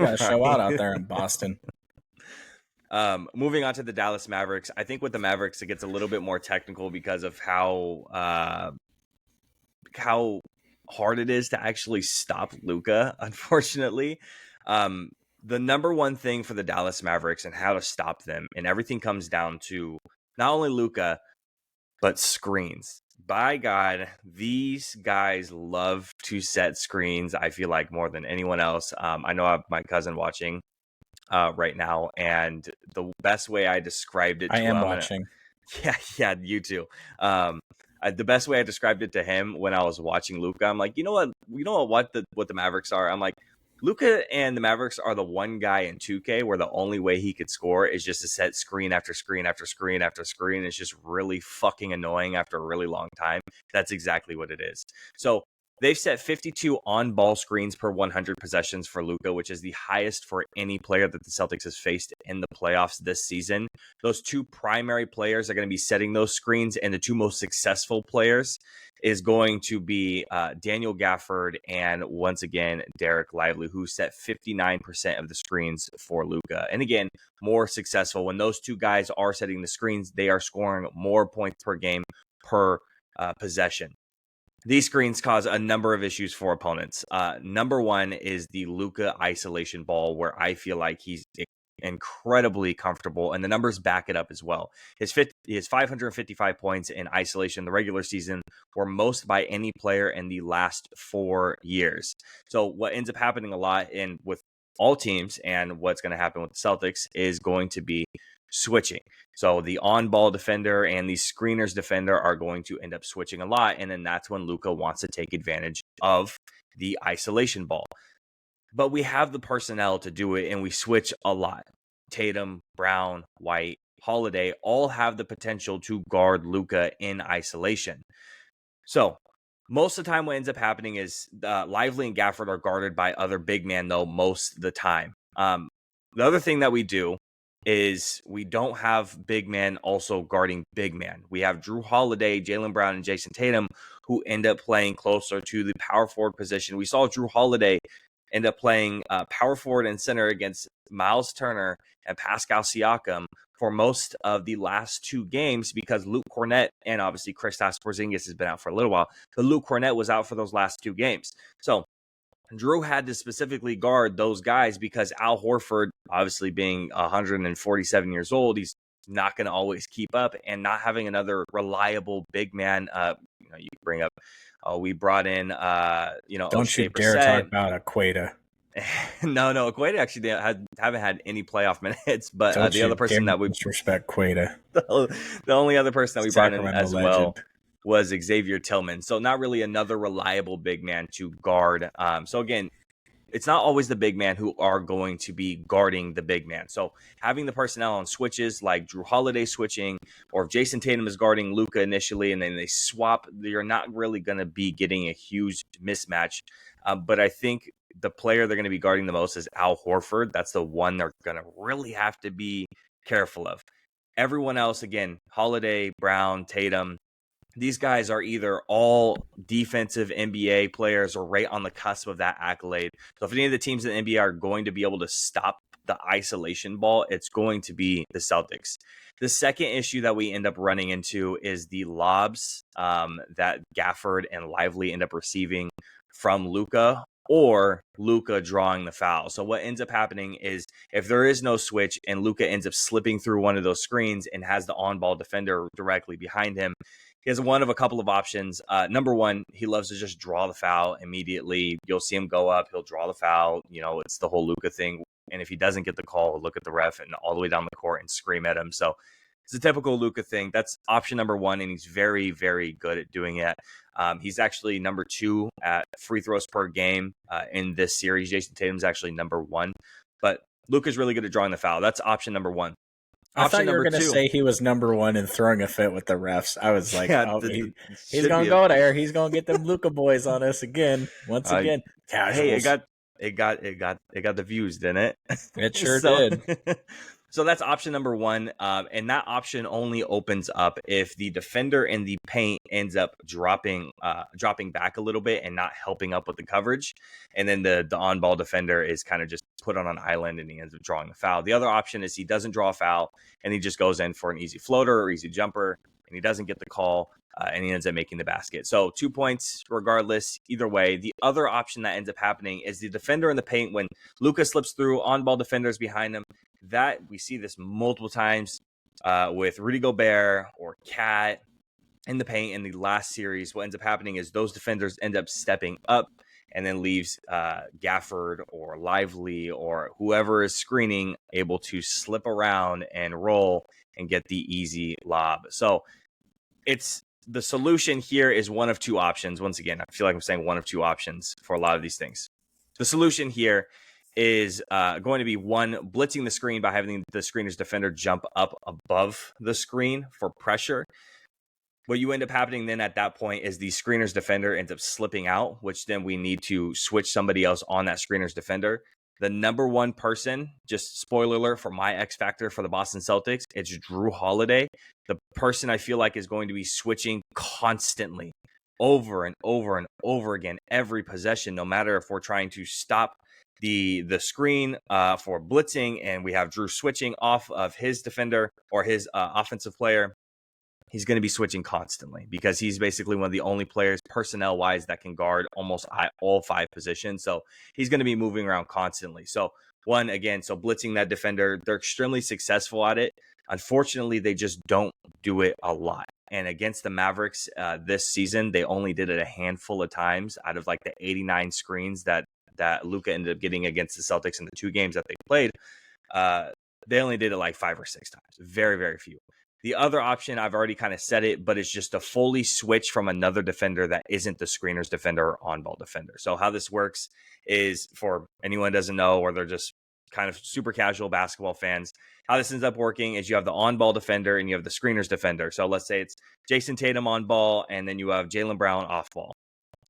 Got to show out there in Boston. Moving on to the Dallas Mavericks, I think with the Mavericks it gets a little bit more technical because of how hard it is to actually stop Luka. Unfortunately, the number one thing for the Dallas Mavericks and how to stop them, and everything comes down to not only Luka but screens. By God, these guys love to set screens. I feel like more than anyone else. I know I have my cousin watching right now, and the best way I described it to him, watching. Yeah, you too. The best way I described it to him when I was watching Luka, I'm like, you know what the Mavericks are. I'm like, Luka and the Mavericks are the one guy in 2K where the only way he could score is just to set screen after screen after screen after screen. It's just really fucking annoying after a really long time. That's exactly what it is. So they've set 52 on-ball screens per 100 possessions for Luka, which is the highest for any player that the Celtics has faced in the playoffs this season. Those two primary players are going to be setting those screens, and the two most successful players is going to be Daniel Gafford and, once again, Derek Lively, who set 59% of the screens for Luka. And again, more successful. When those two guys are setting the screens, they are scoring more points per game per possession. These screens cause a number of issues for opponents. Number one is the Luka isolation ball, where I feel like he's incredibly comfortable, and the numbers back it up as well. His 555 points in isolation in the regular season were most by any player in the last 4 years. So what ends up happening a lot with all teams, and what's going to happen with the Celtics, is going to be switching. So the on-ball defender and the screeners defender are going to end up switching a lot, and then that's when Luka wants to take advantage of the isolation ball. But we have the personnel to do it, and we switch a lot. Tatum, Brown, White, Holiday all have the potential to guard Luka in isolation. So most of the time what ends up happening is Lively and Gafford are guarded by other big men, though, most of the time. The other thing that we do is we don't have big men also guarding big man. We have Drew Holiday, Jaylen Brown, and Jason Tatum, who end up playing closer to the power forward position. We saw Drew Holiday end up playing power forward and center against Miles Turner and Pascal Siakam for most of the last 2 games, because Luke Kornet and obviously Kristaps Porzingis has been out for a little while, but Luke Kornet was out for those last 2 games. So Drew had to specifically guard those guys because Al Horford, obviously being 147 years old, he's not going to always keep up, and not having another reliable big man. You bring up, we brought in, Don't you dare talk about Aqueta. No, Aqueta actually haven't had any playoff minutes, but the other person that we disrespect Queta. The only other person that we brought in as well was Xavier Tillman. So not really another reliable big man to guard. So again, it's not always the big man who are going to be guarding the big man. So having the personnel on switches, like Drew Holiday switching, or if Jason Tatum is guarding Luka initially and then they swap, you're not really going to be getting a huge mismatch. But I think the player they're going to be guarding the most is Al Horford. That's the one they're going to really have to be careful of. Everyone else, again, Holiday, Brown, Tatum, these guys are either all defensive NBA players or right on the cusp of that accolade. So if any of the teams in the NBA are going to be able to stop the isolation ball, it's going to be the Celtics. The second issue that we end up running into is the lobs that Gafford and Lively end up receiving from Luka, or Luka drawing the foul. So what ends up happening is, if there is no switch and Luka ends up slipping through one of those screens and has the on-ball defender directly behind him, he has one of a couple of options. Number one, he loves to just draw the foul immediately. You'll see him go up, he'll draw the foul. It's the whole Luka thing. And if he doesn't get the call, he'll look at the ref and all the way down the court and scream at him. So it's a typical Luka thing. That's option number one, and he's very, very good at doing it. He's actually number 2 at free throws per game in this series. Jason Tatum's actually number 1. But Luka's really good at drawing the foul. That's option number 1. I thought you were going to say he was number 1 in throwing a fit with the refs. I was like, he's going to go there. He's going to get them Luka boys on us again. Once again. Hey, it got the views, didn't it? It sure so did. so that's option number one, and that option only opens up if the defender in the paint ends up dropping back a little bit and not helping up with the coverage, and then the on ball defender is kind of just put on an island and he ends up drawing the foul. The other option is he doesn't draw a foul and he just goes in for an easy floater or easy jumper and he doesn't get the call. And he ends up making the basket. So 2 points regardless, either way. The other option that ends up happening is the defender in the paint when Luka slips through, on-ball defenders behind him. That we see this multiple times with Rudy Gobert or Cat in the paint in the last series. What ends up happening is those defenders end up stepping up and then leaves Gafford or Lively or whoever is screening able to slip around and roll and get the easy lob. So it's the solution here is one of two options. Once again, I feel like I'm saying one of two options for a lot of these things. The solution here is going to be one, blitzing the screen by having the screener's defender jump up above the screen for pressure. What you end up happening then at that point is the screener's defender ends up slipping out, which then we need to switch somebody else on that screener's defender. The number one person, just spoiler alert for my X factor for the Boston Celtics, it's Drew Holiday. The person I feel like is going to be switching constantly over and over and over again, every possession, no matter if we're trying to stop the screen for blitzing and we have Drew switching off of his defender or his offensive player. He's going to be switching constantly because he's basically one of the only players personnel-wise that can guard almost all five positions. So he's going to be moving around constantly. So blitzing that defender, they're extremely successful at it. Unfortunately, they just don't do it a lot. And against the Mavericks this season, they only did it a handful of times out of like the 89 screens that Luka ended up getting against the Celtics in the 2 games that they played. They only did it like 5 or 6 times. Very, very few. The other option, I've already kind of said it, but it's just a fully switch from another defender that isn't the screener's defender or on-ball defender. So how this works is, for anyone who doesn't know, or they're just kind of super casual basketball fans, how this ends up working is you have the on-ball defender and you have the screener's defender. So let's say it's Jason Tatum on ball and then you have Jaylen Brown off ball.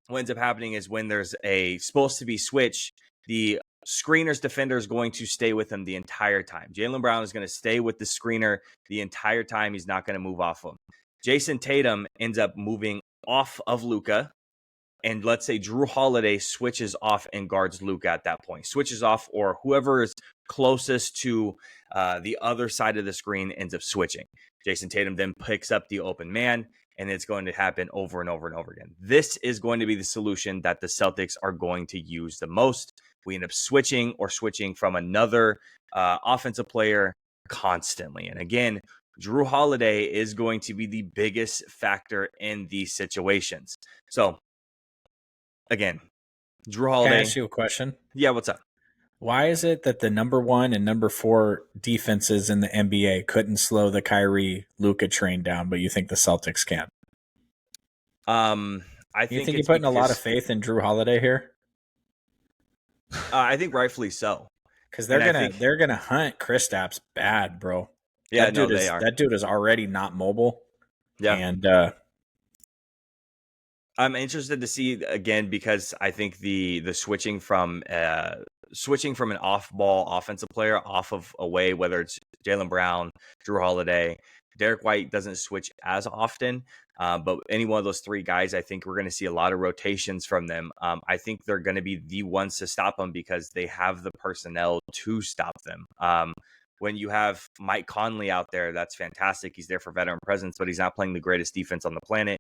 What ends up happening is when there's a supposed to be switch, the screener's defender is going to stay with him the entire time. Jaylen Brown is going to stay with the screener the entire time. He's not going to move off him. Jason Tatum ends up moving off of Luka. And let's say Drew Holiday switches off and guards Luka at that point. Switches off, or whoever is closest to the other side of the screen ends up switching. Jason Tatum then picks up the open man, and it's going to happen over and over and over again. This is going to be the solution that the Celtics are going to use the most. We end up switching from another offensive player constantly. And again, Drew Holiday is going to be the biggest factor in these situations. So, again, Drew Holiday. Can I ask you a question? Yeah, what's up? Why is it that the number 1 and number 4 defenses in the NBA couldn't slow the Kyrie Luka train down, but you think the Celtics can? I think you're putting a lot of faith in Drew Holiday here? I think rightfully so, because they're gonna hunt Kristaps bad, bro. Yeah, they are. That dude is already not mobile. Yeah, and I'm interested to see again because I think the switching from an off-ball offensive player off of away, whether it's Jaylen Brown, Drew Holiday, Derek White doesn't switch as often. But any one of those 3 guys, I think we're going to see a lot of rotations from them. I think they're going to be the ones to stop them because they have the personnel to stop them. When you have Mike Conley out there, that's fantastic. He's there for veteran presence, but he's not playing the greatest defense on the planet.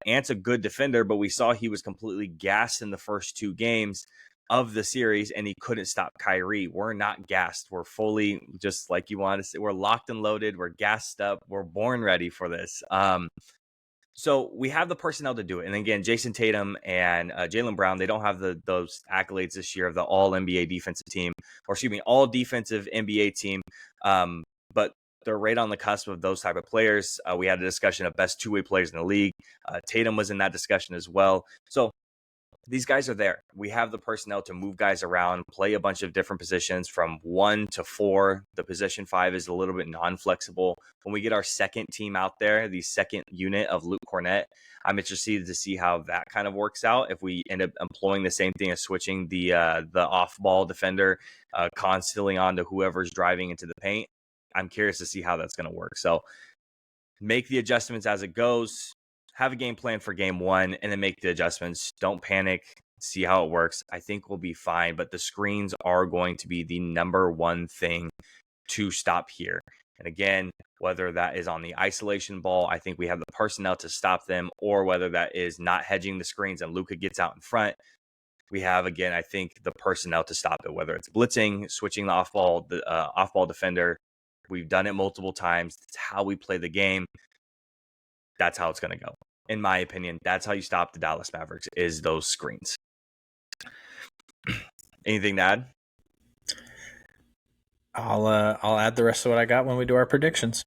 Ant's a good defender, but we saw he was completely gassed in the first 2 games of the series, and he couldn't stop Kyrie. We're not gassed. We're fully, just like you want to say, we're locked and loaded. We're gassed up. We're born ready for this. So we have the personnel to do it. And again, Jason Tatum and Jaylen Brown, they don't have those accolades this year of the all NBA defensive team, all defensive NBA team. But they're right on the cusp of those type of players. We had a discussion of best 2-way players in the league. Tatum was in that discussion as well. So these guys are there. We have the personnel to move guys around, play a bunch of different positions from 1 to 4. The position 5 is a little bit non-flexible. When we get our second team out there, the second unit of Luke Cornett, I'm interested to see how that kind of works out. If we end up employing the same thing as switching the off-ball defender constantly onto whoever's driving into the paint, I'm curious to see how that's going to work. So make the adjustments as it goes. Have a game plan for game 1 and then make the adjustments. Don't panic. See how it works. I think we'll be fine, but the screens are going to be the number one thing to stop here. And again, whether that is on the isolation ball, I think we have the personnel to stop them, or whether that is not hedging the screens and Luka gets out in front, we have, again, I think the personnel to stop it, whether it's blitzing, switching the off-ball defender. We've done it multiple times. It's how we play the game. That's how it's going to go. In my opinion, that's how you stop the Dallas Mavericks, is those screens. Anything to add? I'll add the rest of what I got when we do our predictions.